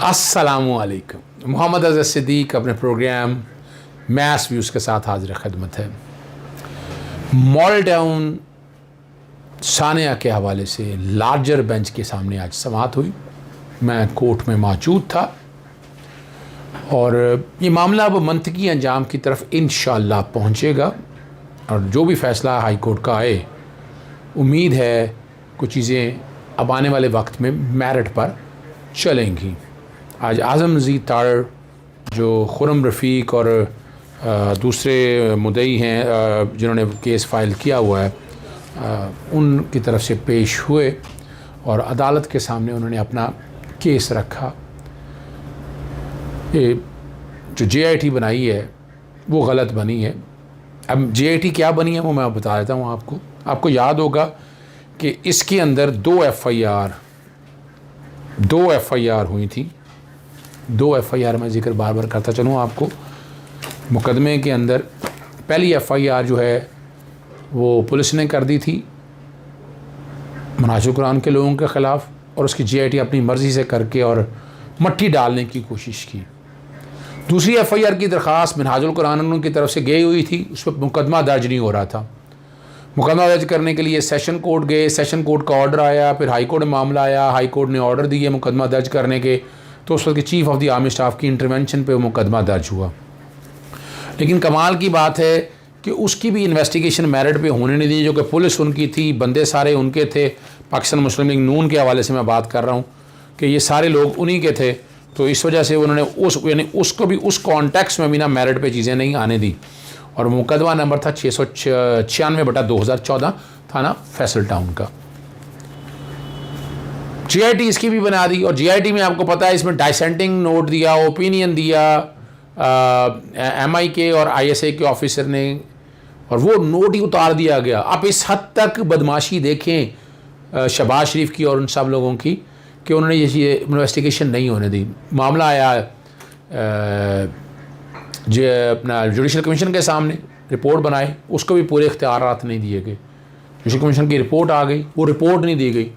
अस्सलामुअलैकुम। मोहम्मद अज़हर सिद्दीक़ अपने programme mess views के साथ हाजिर खिदमत है। मॉडल टाउन सानिया के हवाले से लार्जर बेंच के सामने आज समाअत हुई। मैं कोर्ट में मौजूद था और ये मामला अब मंतकी अंजाम की तरफ इंशाअल्लाह पहुँचेगा और जो भी फ़ैसला हाई कोर्ट का आए, उम्मीद है कुछ चीज़ें अब आने वाले वक्त में मेरिट पर चलेंगी। आज आज़म नज़ीर तार जो खुरम रफ़ीक और दूसरे मुद्दई हैं जिन्होंने केस फ़ाइल किया हुआ है, उनकी तरफ से पेश हुए और अदालत के सामने उन्होंने अपना केस रखा। ये जो JIT बनाई है वो गलत बनी है। अब JIT क्या बनी है वो मैं बता देता हूँ आपको। आपको याद होगा कि इसके अंदर दो FIR हुई थी। 2 FIR मैं जिक्र बार बार करता चलूँ आपको। मुकदमे के अंदर पहली FIR जो है वो पुलिस ने कर दी थी मनाजुल कुरान के लोगों के ख़िलाफ़ और उसकी JIT अपनी मर्ज़ी से करके और मट्टी डालने की कोशिश की। दूसरी FIR की दरख्वास्त मनाजुल कुरान की तरफ से गई हुई थी, उस पर मुकदमा दर्ज नहीं हो रहा था। मुकदमा दर्ज करने के लिए सेशन कोर्ट गए, सेशन कोर्ट का ऑर्डर आया, फिर हाई कोर्ट में मामला आया, हाई कोर्ट ने ऑर्डर दिए मुकदमा दर्ज करने के, तो उस वक्त chief of the army staff की इंटरवेंशन पे मुकदमा दर्ज हुआ। लेकिन कमाल की बात है कि उसकी भी इन्वेस्टिगेशन मेरिट पे होने नहीं दी, जो कि पुलिस उनकी थी, बंदे सारे उनके थे। पाकिस्तान मुस्लिम लीग नून के हवाले से मैं बात कर रहा हूँ कि ये सारे लोग उन्हीं के थे, तो इस वजह से उन्होंने उसको भी उस कॉन्टेक्स्ट में भी ना मेरिट पे चीज़ें नहीं आने दी। और मुकदमा नंबर था 696/2014 थाना फैसल टाउन का। JIT इसकी भी बना दी और JIT में आपको पता है इसमें डाइसेंटिंग नोट दिया, ओपिनियन दिया MIK और ISA के ऑफिसर ने, और वो नोट ही उतार दिया गया। आप इस हद तक बदमाशी देखें शहबाज शरीफ की और उन सब लोगों की कि उन्होंने ये इन्वेस्टिगेशन नहीं होने दी। मामला आया अपना जुडिशल कमीशन के सामने, रिपोर्ट बनाए, उसको भी पूरे इख्तियारात नहीं दिए गए। जुडिशल कमीशन की रिपोर्ट आ गई, वो रिपोर्ट नहीं दी गई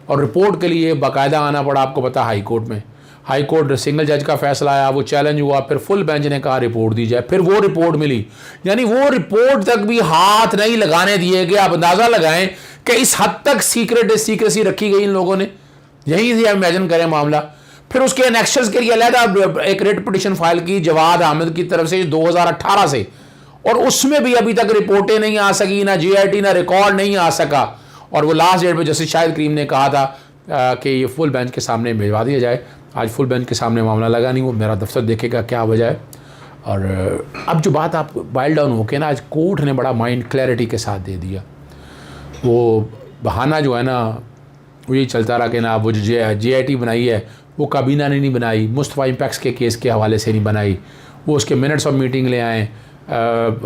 और रिपोर्ट के लिए बाकायदा आना पड़ा, आपको पता, हाई कोर्ट में। हाई कोर्ट सिंगल जज का फैसला आया, वो चैलेंज हुआ, फिर फुल बेंच ने कहा रिपोर्ट दी जाए, फिर वो रिपोर्ट मिली। यानी वो रिपोर्ट तक भी हाथ नहीं लगाने दिए गए। आप अंदाज़ा लगाएं कि इस हद तक सीक्रेसी रखी गई इन लोगों ने। यहीं से इमेजिन करें मामला। फिर उसके एनेक्शंस के लिए अलग एक रिट पिटिशन फाइल की जवाद अहमद की तरफ से 2018 से, और उसमें भी अभी तक रिपोर्टें नहीं आ सकी, ना JIT ना रिकॉर्ड नहीं आ सका। और वो लास्ट डेट पे जस्टिस शाहिद करीम ने कहा था कि ये फुल बेंच के सामने भिजवा दिया जाए। आज फुल बेंच के सामने मामला लगा नहीं, वो मेरा दफ्तर देखेगा क्या वजह है। और अब जो बात आप बाइल डाउन हो के ना, आज कोर्ट ने बड़ा माइंड क्लैरिटी के साथ दे दिया। वो बहाना जो है ना वो यही चलता रहा कि ना वो जो JIT बनाई है वो काबीना ने नहीं बनाई, मुस्तफ़ा इम्पैक्स के केस के हवाले से नहीं बनाई, वो उसके मिनट्स ऑफ मीटिंग ले आए।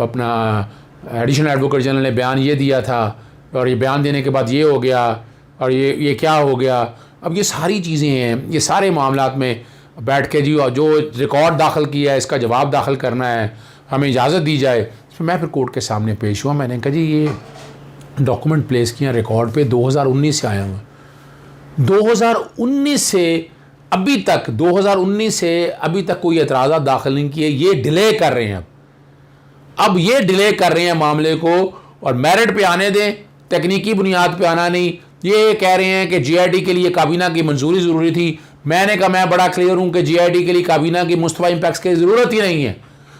अपना एडिशनल एडवोकेट जनरल ने बयान ये दिया था और ये बयान देने के बाद ये हो गया और ये क्या हो गया। अब ये सारी चीज़ें हैं, ये सारे मामलात में बैठ के जी जो रिकॉर्ड दाखिल किया है इसका जवाब दाखिल करना है, हमें इजाज़त दी जाए। तो मैं फिर कोर्ट के सामने पेश हुआ। मैंने कहा जी ये डॉक्यूमेंट प्लेस किया रिकॉर्ड पे 2019 से आया हुआ, 2019 से अभी तक कोई एतराज़ात दाखिल नहीं किए। ये डिले कर रहे हैं, अब ये डिले कर रहे हैं मामले को, और मेरिट पे आने दें, तकनीकी बुनियाद पे आना नहीं। ये कह रहे हैं कि JIT के लिए काबीना की मंजूरी ज़रूरी थी। मैंने कहा मैं बड़ा क्लियर हूँ कि JIT के लिए काबीना की मुस्तफ़ा इम्पैक्स की ज़रूरत ही नहीं है।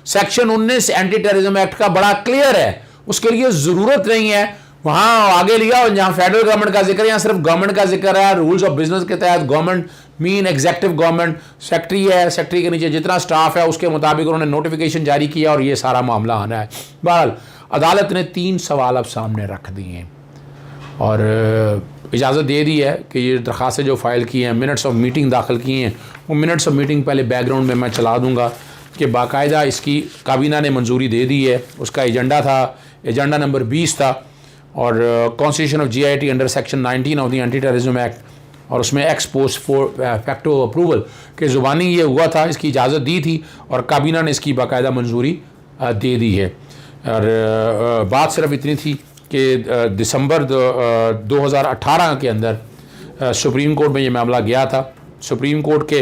सेक्शन 19 एंटी टेररिज्म एक्ट का बड़ा क्लियर है, उसके लिए ज़रूरत नहीं है। वहाँ आगे लिया, और जहाँ फेडरल गवर्नमेंट का जिक्र है यहाँ सिर्फ गवर्नमेंट का जिक्र है। रूल्स ऑफ बिजनेस के तहत government mean executive government, secretary है, सेक्रेटरी के नीचे जितना स्टाफ है उसके मुताबिक उन्होंने नोटिफिकेशन जारी किया और ये सारा मामला आना है। बहरहाल अदालत ने 3 सवाल अब सामने रख दिए हैं और इजाज़त दे दी है कि ये दरख्वास्तें जो फ़ाइल की हैं, मिनट्स ऑफ मीटिंग दाखिल की हैं, वो मिनट्स ऑफ मीटिंग पहले बैकग्राउंड में मैं चला दूँगा कि बाकायदा इसकी काबीना ने मंजूरी दे दी है। उसका एजेंडा नंबर 20 था और constitution of JIT under section 19 of the anti terrorism act, और उसमें एक्स पोस्ट फैक्टो अप्रूवल के ज़ुबानी ये हुआ था, इसकी इजाज़त दी थी और काबीना ने इसकी बाकायदा मंजूरी दे दी है। और बात सिर्फ इतनी थी कि दिसंबर 2018 के अंदर सुप्रीम कोर्ट में ये मामला गया था। सुप्रीम कोर्ट के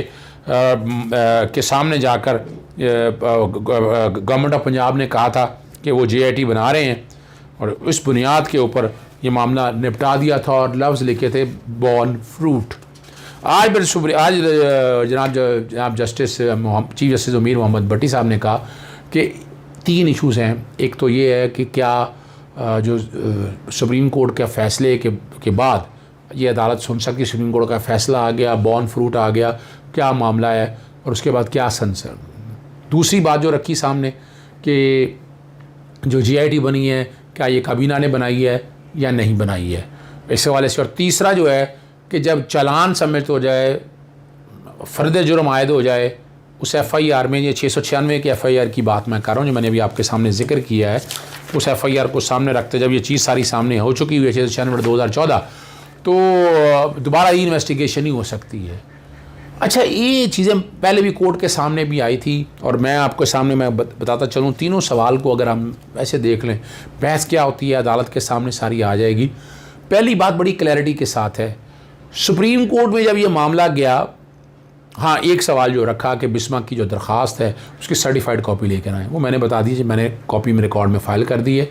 के सामने जाकर गवर्नमेंट ऑफ पंजाब ने कहा था कि वो JIT बना रहे हैं, और इस बुनियाद के ऊपर ये मामला निपटा दिया था और लफ्ज़ लिखे थे बॉर्न फ्रूट। आज जनाब जस्टिस चीफ जस्टिस उमीर मोहम्मद भट्टी साहब ने कहा कि 3 इशूज़ हैं। एक तो ये है कि क्या जो सुप्रीम कोर्ट के फ़ैसले के बाद ये अदालत सुन सकती, सुप्रीम कोर्ट का फ़ैसला आ गया, बॉर्न फ्रूट आ गया, क्या मामला है, और उसके बाद क्या संसद। दूसरी बात जो रखी सामने कि जो JIT बनी है क्या ये काबीना ने बनाई है या नहीं बनाई है, इस हवाले से। और तीसरा जो है कि जब चालान सबमिट हो जाए, फ़र्द जुर्म आयद हो जाए उस FIR में, ये 696 की FIR की बात मैं कर रहा हूँ जो मैंने अभी आपके सामने जिक्र किया है, उस FIR को सामने रखते जब ये चीज़ सारी सामने हो चुकी हुई है 696/2014, तो दोबारा इन्वेस्टिगेशन ही हो सकती है। अच्छा, ये चीज़ें पहले भी कोर्ट के सामने भी आई थी, और मैं आपके सामने मैं बताता चलूँ तीनों सवाल को अगर हम ऐसे देख लें, बहस क्या होती है अदालत के सामने सारी आ जाएगी। पहली बात बड़ी क्लैरिटी के साथ है, सुप्रीम कोर्ट में जब ये मामला गया, हाँ एक सवाल जो रखा कि बिस्मा की जो दरख्वास्त है उसकी सर्टिफाइड कॉपी लेकर आएँ, वो मैंने बता दी, मैंने कॉपी में रिकॉर्ड में फ़ाइल कर दी है।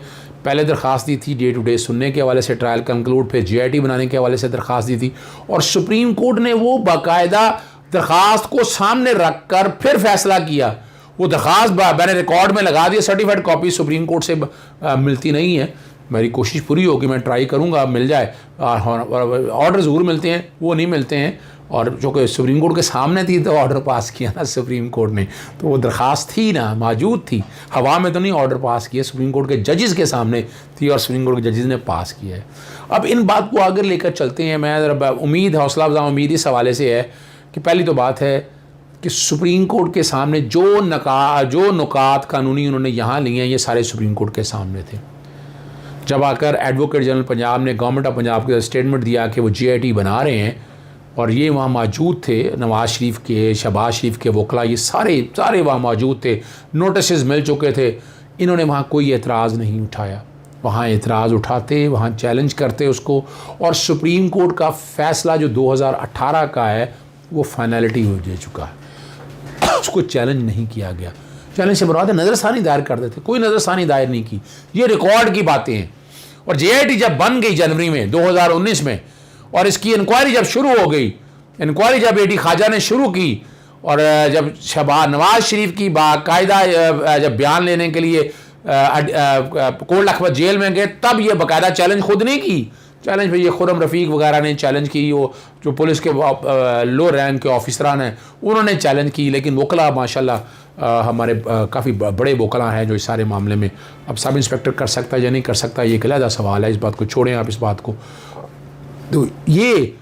पहले दरख्वास्त दी थी डे टू डे सुनने के हवाले से, ट्रायल कंक्लूड, फिर JIT बनाने के हवाले से दरख्वास्त दी थी, और सुप्रीम कोर्ट ने वो बाकायदा दरख्वास्त को सामने रख कर फिर फैसला किया। वो दरख्वास्त मैंने रिकॉर्ड में लगा दिया, सर्टिफाइड कॉपी सुप्रीम कोर्ट से मिलती नहीं है। मेरी कोशिश पूरी होगी, मैं ट्राई करूँगा मिल जाए। ऑर्डर ज़रूर मिलते हैं, वो नहीं मिलते हैं, और जो कि सुप्रीम कोर्ट के सामने थी तो ऑर्डर पास किया ना सुप्रीम कोर्ट ने, तो वो दरख्वास्त थी ना, मौजूद थी, हवा में तो नहीं ऑर्डर पास किया, सुप्रीम कोर्ट के जजेस के सामने थी और सुप्रीम कोर्ट के जजेस ने पास किया है। अब इन बात को आगे लेकर चलते हैं। मैं उम्मीद, हौसला अफजा उम्मीद इस हवाले से है कि पहली तो बात है कि सुप्रीम कोर्ट के सामने जो नुकात कानूनी उन्होंने यहाँ लिए हैं, ये सारे सुप्रीम कोर्ट के सामने थे। जब आकर एडवोकेट जनरल पंजाब ने गवर्नमेंट ऑफ पंजाब के स्टेटमेंट दिया कि वो JIT बना रहे हैं, और ये वहाँ मौजूद थे, नवाज़ शरीफ के, शहबाज शरीफ के वकला, ये सारे वहाँ मौजूद थे, नोटिस मिल चुके थे, इन्होंने वहाँ कोई एतराज़ नहीं उठाया। वहाँ एतराज़ उठाते, वहाँ चैलेंज करते उसको, और सुप्रीम कोर्ट का फ़ैसला जो 2018 का है वो फाइनलिटी हो जा चुका है, उसको चैलेंज नहीं किया गया। चैलेंज से मुराद है नज़रसानी दायर कर देते, कोई नज़रसानी दायर नहीं की, ये रिकॉर्ड की बातें हैं। और JIT जब बन गई जनवरी में 2019 में, और इसकी इंक्वायरी जब शुरू हो गई, इंक्वायरी जब AD ख्वाजा ने शुरू की, और जब नवाज शरीफ की बाकायदा जब बयान लेने के लिए कोट लखपत जेल में गए, तब ये बाकायदा चैलेंज खुद नहीं की, चैलेंज भाई ये खुरम रफ़ीक वगैरह ने चैलेंज की, वो जो पुलिस के लो रैंक के ऑफिसरान हैं उन्होंने चैलेंज की, लेकिन वकला माशाल्लाह हमारे काफ़ी बड़े वकला हैं जो इस सारे मामले में, अब सब इंस्पेक्टर कर सकता है या नहीं कर सकता ये एक अलग सवाल है, इस बात को छोड़ें आप इस बात को। तो ये,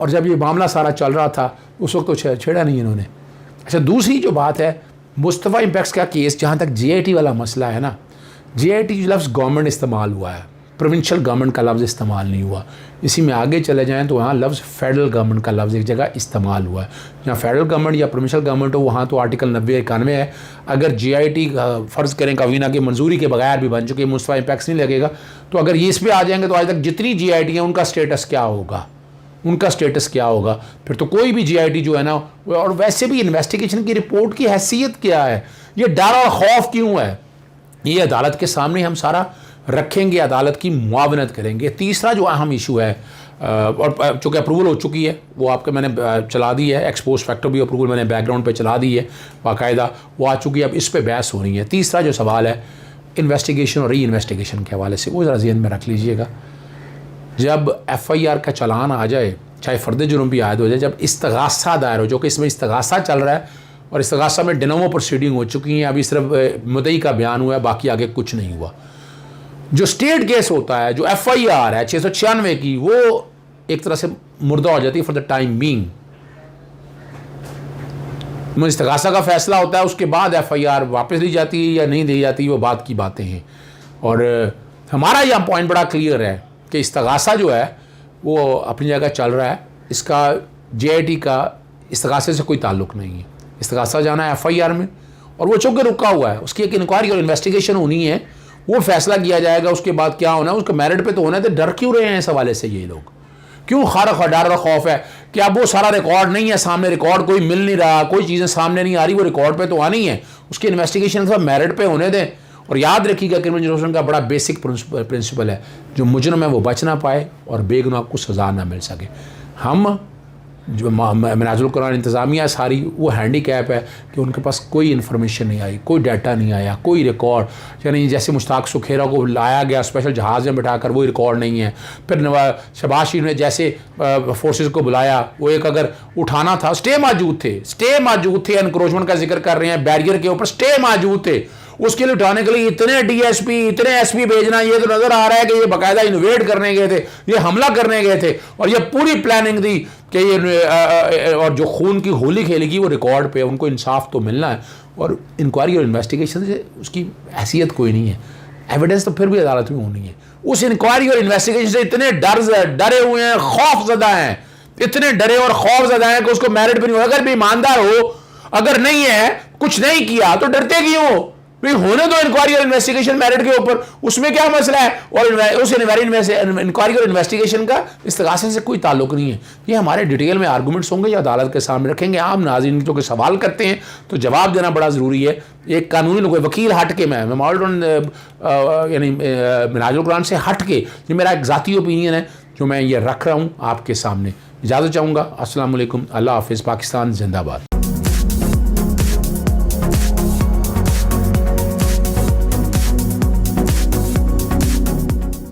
और जब ये मामला सारा चल रहा था उस वक्त तो छेड़ा नहीं इन्होंने। अच्छा, दूसरी जो बात है मुस्तफ़ा इम्पैक्ट्स का केस, जहाँ तक JIT वाला मसला है ना, JIT लफ्ज़ गवर्नमेंट इस्तेमाल हुआ है, प्रोविंशियल गवर्नमेंट का लफ्ज़ इस्तेमाल नहीं हुआ। इसी में आगे चले जाएँ तो वहाँ लफ्ज़ फेडरल गवर्नमेंट का लफ्ज़ एक जगह इस्तेमाल हुआ है। जहाँ फेडरल गवर्नमेंट या प्रोविंशियल गवर्नमेंट हो वहाँ तो आर्टिकल 90-91 है। अगर JIT फ़र्ज़ करें काबीना की मंजूरी के बगैर भी बन चुके, मुस्तफ़ा इम्पैक्ट्स नहीं लगेगा, तो अगर ये इस पर आ जाएंगे तो आज तक जितनी JIT हैं उनका स्टेटस क्या होगा, उनका स्टेटस क्या होगा? फिर तो कोई भी JIT जो है ना, और वैसे भी इन्वेस्टिगेशन की रिपोर्ट की हैसियत क्या है, ये डर और खौफ क्यों है, ये अदालत के सामने हम सारा रखेंगे, अदालत की मुआवनत करेंगे। तीसरा जो अहम इशू है, और चूँकि अप्रूवल हो चुकी है, वो आपके मैंने चला दी है, एक्सपोज फैक्टर भी अप्रूवल मैंने बैकग्राउंड पे चला दी है बाकायदा, वो आ चुकी है, अब इस पे बहस हो रही है। तीसरा जो सवाल है इन्वेस्टिगेशन और री इन्वेस्टिगेशन के हवाले से, वो ज़रा ज़हन में रख लीजिएगा। जब FIR का चालान आ जाए, चाहे फ़र्द जुर्म भी आयद हो जाए, जब इस्तगासा दायर हो, जो कि इसमें इस्तगासा चल रहा है, और इस्तगासा में डिनोवो प्रोसीडिंग हो चुकी हैं, अभी सिर्फ मुद्दई का बयान हुआ है, बाकी आगे कुछ नहीं हुआ। जो स्टेट केस होता है, जो FIR है 696 की, वो एक तरह से मुर्दा हो जाती है फॉर द टाइम बीइंग। इस्तगासा का फैसला होता है, उसके बाद FIR वापस ली जाती है या नहीं दी जाती, वो बात की बातें हैं। और हमारा यहाँ पॉइंट बड़ा क्लियर है कि इस्तगासा जो है वो अपनी जगह चल रहा है, इसका JIT का इस्तगासे से कोई ताल्लुक़ नहीं है। इस्तगासा जाना है FIR में, और वो चूँकि रुका हुआ है, उसकी एक इंक्वायरी और इन्वेस्टिगेशन होनी है, वो फैसला किया जाएगा, उसके बाद क्या होना है उसका मेरिट पे तो होना है। तो डर क्यों रहे हैं इस हवाले से ये लोग? क्यों डर और खौफ है कि अब वो सारा रिकॉर्ड नहीं है सामने, रिकॉर्ड कोई मिल नहीं रहा, कोई चीज़ें सामने नहीं आ रही, वो रिकॉर्ड पे तो आनी है, उसकी इन्वेस्टिगेशन सब मेरिट पे होने दें। और याद रखिएगा क्रिमिनल जस्टिस का बड़ा बेसिक प्रिंसिपल है, जो मुजरम है वो बच ना पाए और बेगुनाह को सज़ा ना मिल सके। हम जो मिनाजुल कुरान इंतज़ामिया सारी वो हैंडीकैप है कि उनके पास कोई इन्फॉर्मेशन नहीं आई, कोई डाटा नहीं आया, कोई रिकॉर्ड, यानी जैसे मुश्ताक सुखेरा को लाया गया स्पेशल जहाज़ में बिठाकर, वो रिकॉर्ड नहीं है। फिर शहबाज शरीफ ने जैसे फोर्सेस को बुलाया, वो एक अगर उठाना था, स्टे मौजूद थे, एनक्रोचमेंट का जिक्र कर रहे हैं, बैरियर के ऊपर स्टे मौजूद थे, उसके लिए उठाने के लिए इतने डीएसपी इतने एसपी भेजना, ये तो नजर आ रहा है कि ये बाकायदा इन्वेड करने गए थे, ये हमला करने गए थे और ये पूरी प्लानिंग थी कि ये और जो खून की होली खेलेगी वो रिकॉर्ड पे, उनको इंसाफ तो मिलना है। और इंक्वायरी और इन्वेस्टिगेशन से उसकी हैसियत कोई नहीं है, एविडेंस तो फिर भी अदालत में होनी है। उस इंक्वायरी और इन्वेस्टिगेशन से इतने डरे हुए हैं, खौफजदा हैं, इतने डरे और खौफजदा हैं कि उसको मेरिट भी नहीं हो। अगर भी ईमानदार हो, अगर नहीं है, कुछ नहीं किया तो डरते क्यों? भाई होने दो इंक्वायरी और इन्वेस्टिगेशन मेरिट के ऊपर, उसमें क्या मसला है? और उस इंक्वायरी और इन्वेस्टिगेशन का इस्तिगासे से कोई ताल्लुक नहीं है। ये हमारे डिटेल में आर्गूमेंट्स होंगे या अदालत के सामने रखेंगे। आम नाज़रीन जो कि सवाल करते हैं तो जवाब देना बड़ा ज़रूरी है। एक कानूनी कोई वकील हट के मैं यानी मिनाजुल कुरान से हट के, ये मेरा एक ज़ाती ओपिनियन है जो मैं ये रख रहा हूँ आपके सामने। इजाज़त चाहूँगा। अस्सलाम वालेकुम, अल्लाह हाफ़िज़, पाकिस्तान जिंदाबाद।